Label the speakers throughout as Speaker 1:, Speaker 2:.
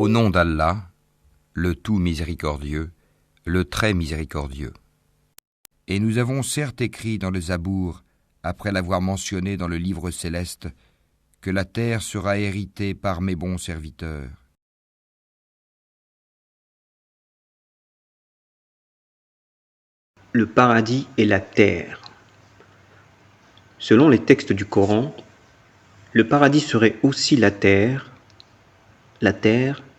Speaker 1: Au nom d'Allah, le tout miséricordieux, le très miséricordieux. Et nous avons certes écrit dans le Zabour, après l'avoir mentionné dans le livre céleste, que la terre sera héritée par mes bons serviteurs.
Speaker 2: Le paradis et la terre. Selon les textes du Coran, le paradis serait aussi la terre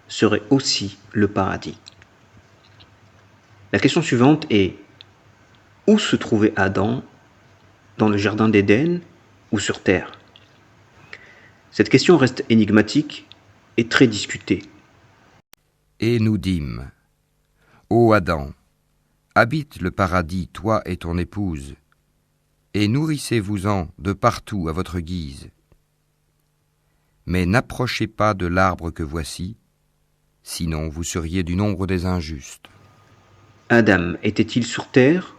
Speaker 2: serait aussi le paradis. La question suivante est: où se trouvait Adam, dans le jardin d'Éden ou sur terre? Cette question reste énigmatique et très discutée.
Speaker 1: Et nous dîmes, ô Adam, habite le paradis, toi et ton épouse, et nourrissez-vous-en de partout à votre guise. Mais n'approchez pas de l'arbre que voici, sinon vous seriez du nombre des injustes.
Speaker 2: Adam était-il sur terre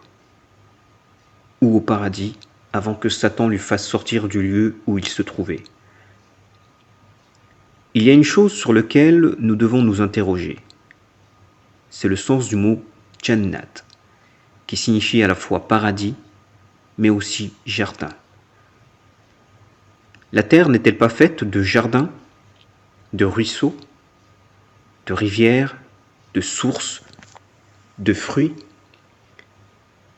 Speaker 2: ou au paradis avant que Satan lui fasse sortir du lieu où il se trouvait? Il y a une chose sur laquelle nous devons nous interroger. C'est le sens du mot « Jannat », qui signifie à la fois paradis, mais aussi jardin. La terre n'est-elle pas faite de jardins, de ruisseaux, de rivières, de sources, de fruits?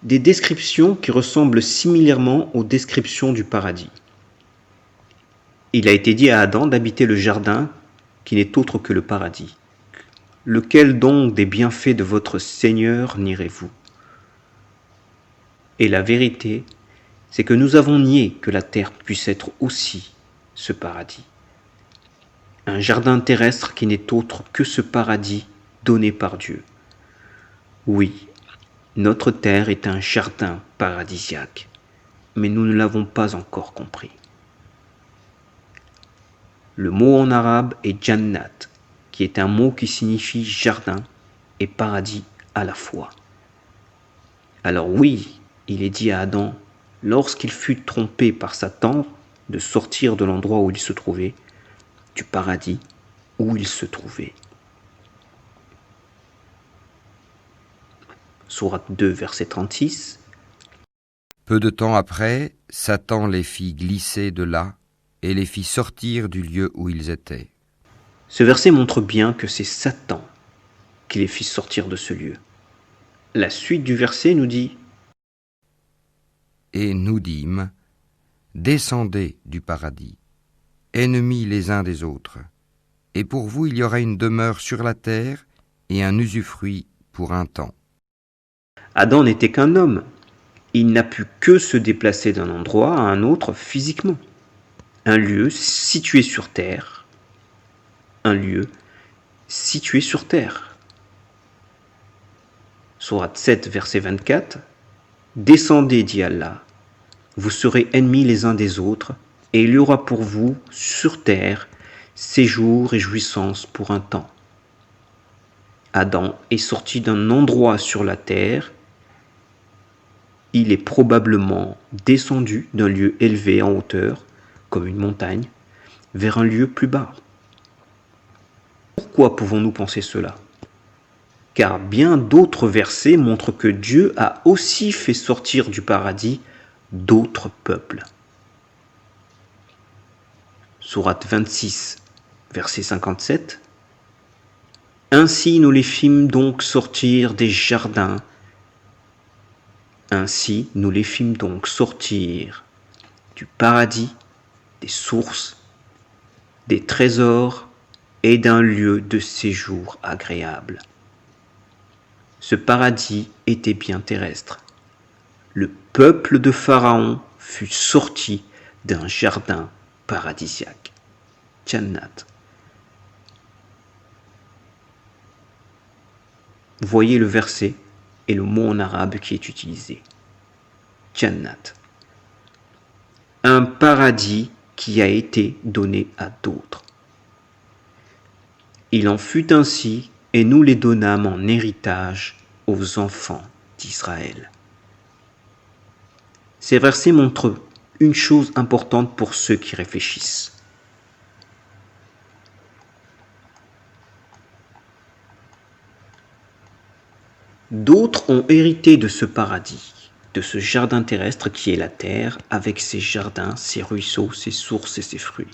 Speaker 2: Des descriptions qui ressemblent similairement aux descriptions du paradis. Il a été dit à Adam d'habiter le jardin qui n'est autre que le paradis. Lequel donc des bienfaits de votre Seigneur nierez-vous? Et la vérité, c'est que nous avons nié que la terre puisse être aussi ce paradis. Un jardin terrestre qui n'est autre que ce paradis donné par Dieu. Oui, notre terre est un jardin paradisiaque, mais nous ne l'avons pas encore compris. Le mot en arabe est Jannat, qui est un mot qui signifie jardin et paradis à la fois. Alors oui, il est dit à Adam, lorsqu'il fut trompé par Satan, de sortir de l'endroit où il se trouvait, du paradis où il se trouvait. Sourate 2, verset 36.
Speaker 1: Peu de temps après, Satan les fit glisser de là et les fit sortir du lieu où ils étaient.
Speaker 2: Ce verset montre bien que c'est Satan qui les fit sortir de ce lieu. La suite du verset nous dit:
Speaker 1: Et nous dîmes, descendez du paradis, ennemis les uns des autres, et pour vous il y aura une demeure sur la terre et un usufruit pour un temps.
Speaker 2: Adam n'était qu'un homme. Il n'a pu que se déplacer d'un endroit à un autre physiquement. Un lieu situé sur terre. Un lieu situé sur terre. Sourate 7, verset 24. Descendez, dit Allah, vous serez ennemis les uns des autres, et il y aura pour vous, sur terre, séjour et jouissance pour un temps. Adam est sorti d'un endroit sur la terre. Il est probablement descendu d'un lieu élevé en hauteur, comme une montagne, vers un lieu plus bas. Pourquoi pouvons-nous penser cela? Car bien d'autres versets montrent que Dieu a aussi fait sortir du paradis d'autres peuples. Sourate 26, verset 57. Ainsi nous les fîmes donc sortir des jardins. Ainsi nous les fîmes donc sortir du paradis, des sources, des trésors et d'un lieu de séjour agréable. Ce paradis était bien terrestre. Le peuple de Pharaon fut sorti d'un jardin paradisiaque. Jannat. Voyez le verset et le mot en arabe qui est utilisé. Jannat. Un paradis qui a été donné à d'autres. Il en fut ainsi, et nous les donnâmes en héritage aux enfants d'Israël. Ces versets montrent une chose importante pour ceux qui réfléchissent. D'autres ont hérité de ce paradis, de ce jardin terrestre qui est la terre, avec ses jardins, ses ruisseaux, ses sources et ses fruits.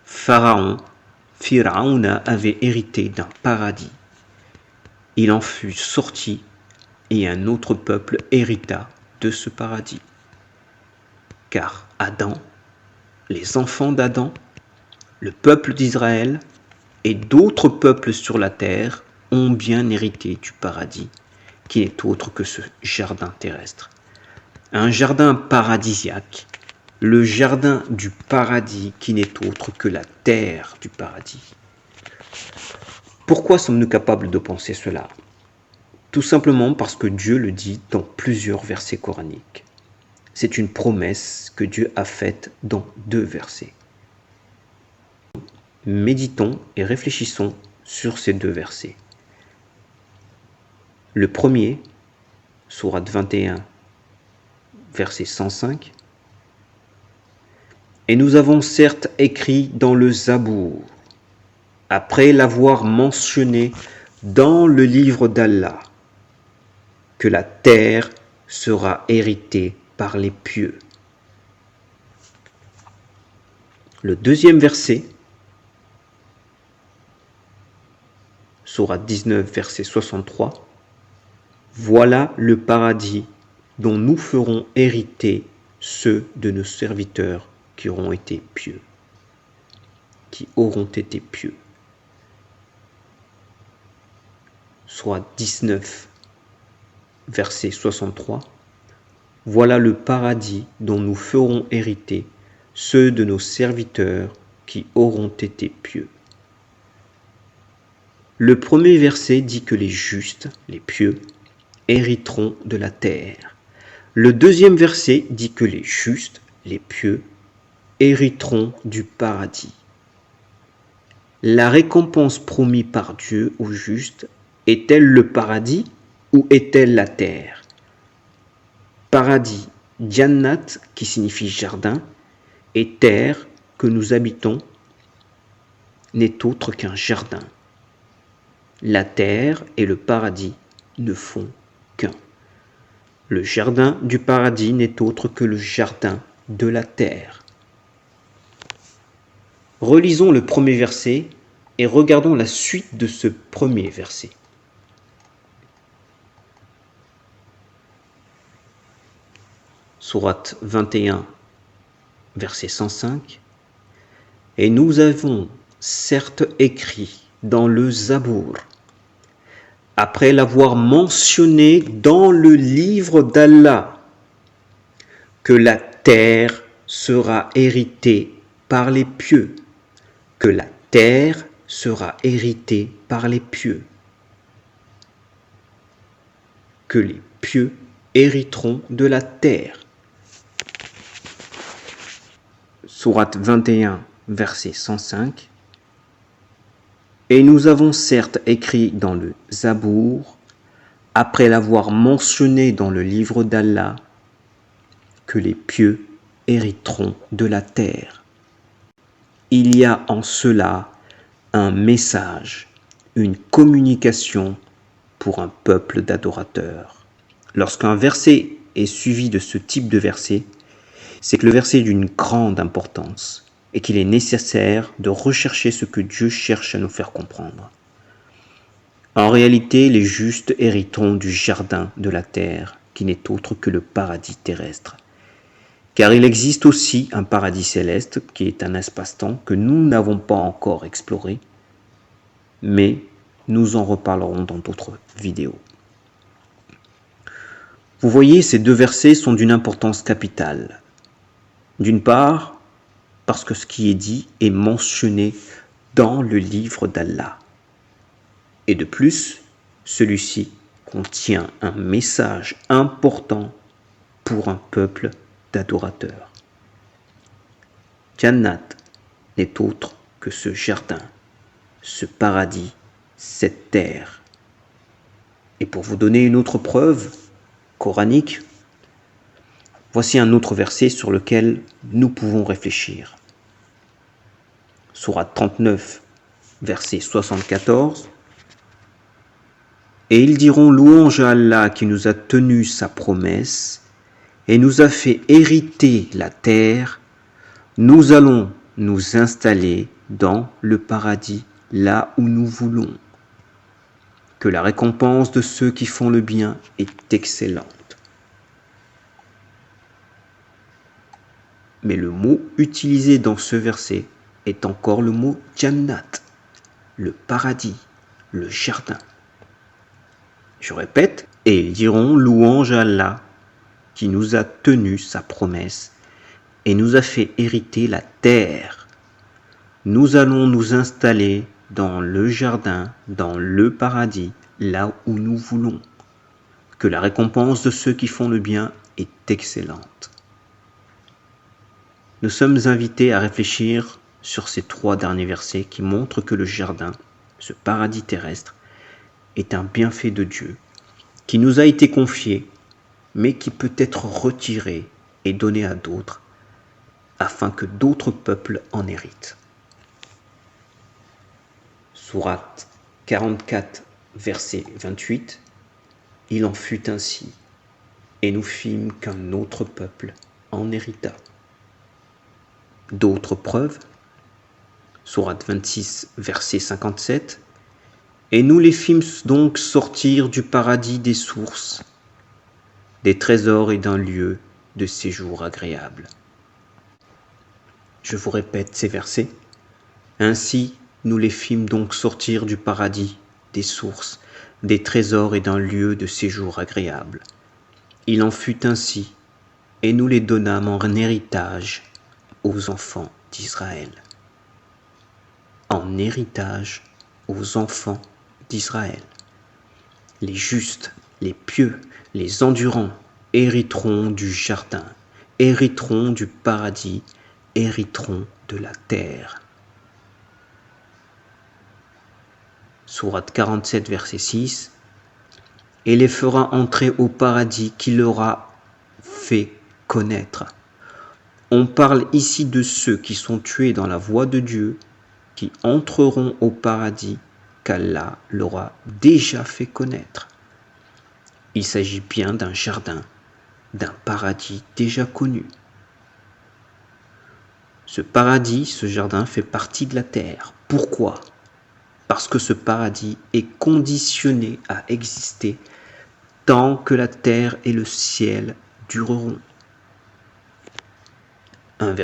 Speaker 2: Pharaon avait hérité d'un paradis. Il en fut sorti et un autre peuple hérita de ce paradis. Car Adam, les enfants d'Adam, le peuple d'Israël et d'autres peuples sur la terre ont bien hérité du paradis, qui n'est autre que ce jardin terrestre. Un jardin paradisiaque, le jardin du paradis qui n'est autre que la terre du paradis. Pourquoi sommes-nous capables de penser cela ? Tout simplement parce que Dieu le dit dans plusieurs versets coraniques. C'est une promesse que Dieu a faite dans 2 versets. Méditons et réfléchissons sur ces 2 versets. Le premier, sourate 21, verset 105. Et nous avons certes écrit dans le Zabour, après l'avoir mentionné dans le livre d'Allah, que la terre sera héritée par les pieux. Le deuxième verset, sourate 19, verset 63, voilà le paradis dont nous ferons hériter ceux de nos serviteurs qui auront été pieux, qui auront été pieux. Sourate 19, verset 63, voilà le paradis dont nous ferons hériter ceux de nos serviteurs qui auront été pieux. Le premier verset dit que les justes, les pieux, hériteront de la terre. Le deuxième verset dit que les justes, les pieux, hériteront du paradis. La récompense promise par Dieu aux justes est-elle le paradis ou est-elle la terre ? Paradis, Jannat, qui signifie jardin, et terre que nous habitons n'est autre qu'un jardin. La terre et le paradis ne font qu'un. Le jardin du paradis n'est autre que le jardin de la terre. Relisons le premier verset et regardons la suite de ce premier verset. Sourate 21, verset 105. Et nous avons certes écrit dans le Zabour, après l'avoir mentionné dans le livre d'Allah, que la terre sera héritée par les pieux, que la terre sera héritée par les pieux, que les pieux hériteront de la terre. Sourate 21, verset 105. Et nous avons certes écrit dans le Zabour, après l'avoir mentionné dans le livre d'Allah, que les pieux hériteront de la terre. Il y a en cela un message, une communication pour un peuple d'adorateurs. Lorsqu'un verset est suivi de ce type de verset, c'est que le verset est d'une grande importance et qu'il est nécessaire de rechercher ce que Dieu cherche à nous faire comprendre. En réalité, les justes hériteront du jardin de la terre, qui n'est autre que le paradis terrestre. Car il existe aussi un paradis céleste, qui est un espace-temps que nous n'avons pas encore exploré, mais nous en reparlerons dans d'autres vidéos. Vous voyez, ces 2 versets sont d'une importance capitale. D'une part, parce que ce qui est dit est mentionné dans le livre d'Allah. Et de plus, celui-ci contient un message important pour un peuple d'adorateurs. Jannat n'est autre que ce jardin, ce paradis, cette terre. Et pour vous donner une autre preuve coranique, voici un autre verset sur lequel nous pouvons réfléchir. Sourate 39, verset 74. Et ils diront louange à Allah qui nous a tenu sa promesse et nous a fait hériter la terre. Nous allons nous installer dans le paradis, là où nous voulons. Que la récompense de ceux qui font le bien est excellente. Mais le mot utilisé dans ce verset est encore le mot Jannat, le paradis, le jardin. Je répète, et ils diront louange à Allah qui nous a tenu sa promesse et nous a fait hériter la terre. Nous allons nous installer dans le jardin, dans le paradis, là où nous voulons. Que la récompense de ceux qui font le bien est excellente. Nous sommes invités à réfléchir sur ces 3 derniers versets qui montrent que le jardin, ce paradis terrestre, est un bienfait de Dieu qui nous a été confié, mais qui peut être retiré et donné à d'autres, afin que d'autres peuples en héritent. Sourate 44, verset 28. Il en fut ainsi, et nous fîmes qu'un autre peuple en hérita. D'autres preuves, Sourate 26, verset 57. Et nous les fîmes donc sortir du paradis des sources, des trésors et d'un lieu de séjour agréable. Je vous répète ces versets. Ainsi, nous les fîmes donc sortir du paradis, des sources, des trésors et d'un lieu de séjour agréable. Il en fut ainsi, et nous les donnâmes en héritage aux enfants d'Israël. En héritage aux enfants d'Israël. Les justes, les pieux, les endurants hériteront du jardin, hériteront du paradis, hériteront de la terre. Sourate 47, verset 6. Et les fera entrer au paradis qu'il leur a fait connaître. On parle ici de ceux qui sont tués dans la voie de Dieu, qui entreront au paradis qu'Allah leur a déjà fait connaître. Il s'agit bien d'un jardin, d'un paradis déjà connu. Ce paradis, ce jardin fait partie de la terre. Pourquoi ? Parce que ce paradis est conditionné à exister tant que la terre et le ciel dureront. Un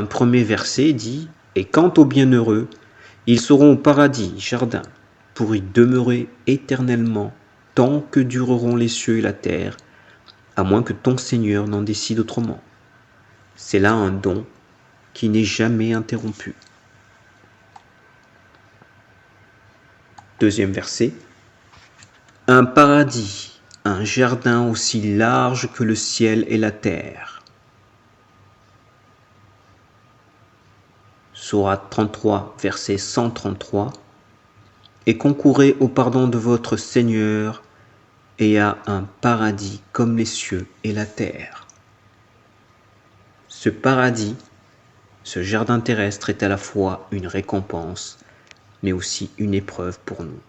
Speaker 2: premier verset dit « Et quant aux bienheureux, ils seront au paradis, jardin, pour y demeurer éternellement tant que dureront les cieux et la terre, à moins que ton Seigneur n'en décide autrement. » C'est là un don qui n'est jamais interrompu. Deuxième verset. Un paradis, un jardin aussi large que le ciel et la terre. Sourate 33, verset 133. Et concourez au pardon de votre Seigneur et à un paradis comme les cieux et la terre. Ce paradis, ce jardin terrestre est à la fois une récompense, mais aussi une épreuve pour nous.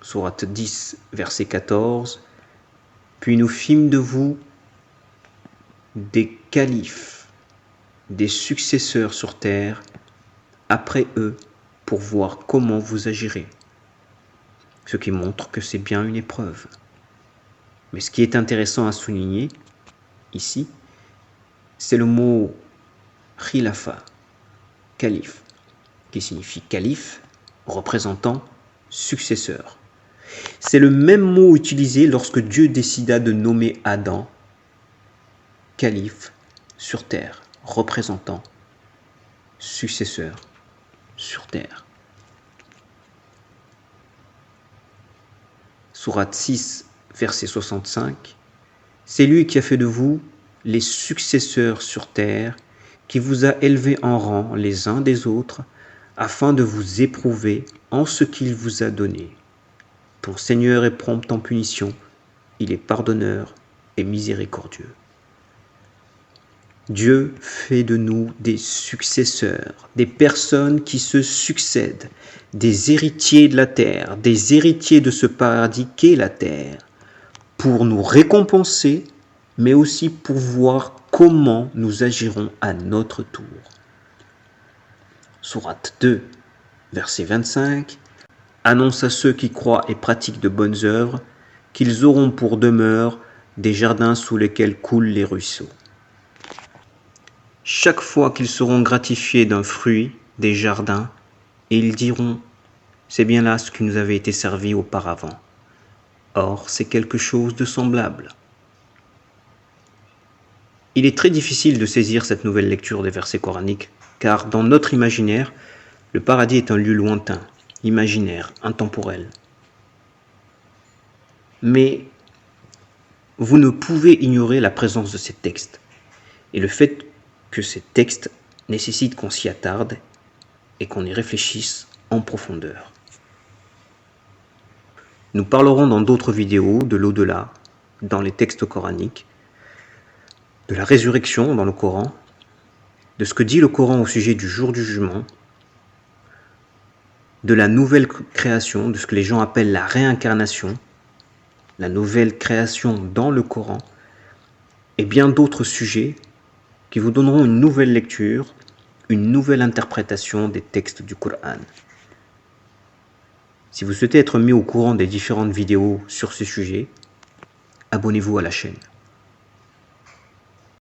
Speaker 2: Sourate 10, verset 14. Puis nous fîmes de vous des califes, des successeurs sur terre, après eux, pour voir comment vous agirez. Ce qui montre que c'est bien une épreuve. Mais ce qui est intéressant à souligner, ici, c'est le mot khilafa, calife, qui signifie calife, représentant successeur. C'est le même mot utilisé lorsque Dieu décida de nommer Adam calife sur terre, représentant successeur sur terre. Sourate 6, verset 65. C'est lui qui a fait de vous les successeurs sur terre, qui vous a élevés en rang les uns des autres, afin de vous éprouver en ce qu'il vous a donné. Ton Seigneur est prompt en punition, il est pardonneur et miséricordieux. Dieu fait de nous des successeurs, des personnes qui se succèdent, des héritiers de la terre, des héritiers de ce paradis qu'est la terre, pour nous récompenser, mais aussi pour voir comment nous agirons à notre tour. Sourate 2, verset 25, annonce à ceux qui croient et pratiquent de bonnes œuvres qu'ils auront pour demeure des jardins sous lesquels coulent les ruisseaux. Chaque fois qu'ils seront gratifiés d'un fruit des jardins, et ils diront « C'est bien là ce qui nous avait été servi auparavant ». Or, c'est quelque chose de semblable. Il est très difficile de saisir cette nouvelle lecture des versets coraniques, car dans notre imaginaire, le paradis est un lieu lointain, imaginaire, intemporel. Mais vous ne pouvez ignorer la présence de ces textes, et le fait que ces textes nécessitent qu'on s'y attarde et qu'on y réfléchisse en profondeur. Nous parlerons dans d'autres vidéos de l'au-delà, dans les textes coraniques, de la résurrection dans le Coran, de ce que dit le Coran au sujet du jour du jugement, de la nouvelle création, de ce que les gens appellent la réincarnation, la nouvelle création dans le Coran, et bien d'autres sujets qui vous donneront une nouvelle lecture, une nouvelle interprétation des textes du Coran. Si vous souhaitez être mis au courant des différentes vidéos sur ce sujet, abonnez-vous à la chaîne.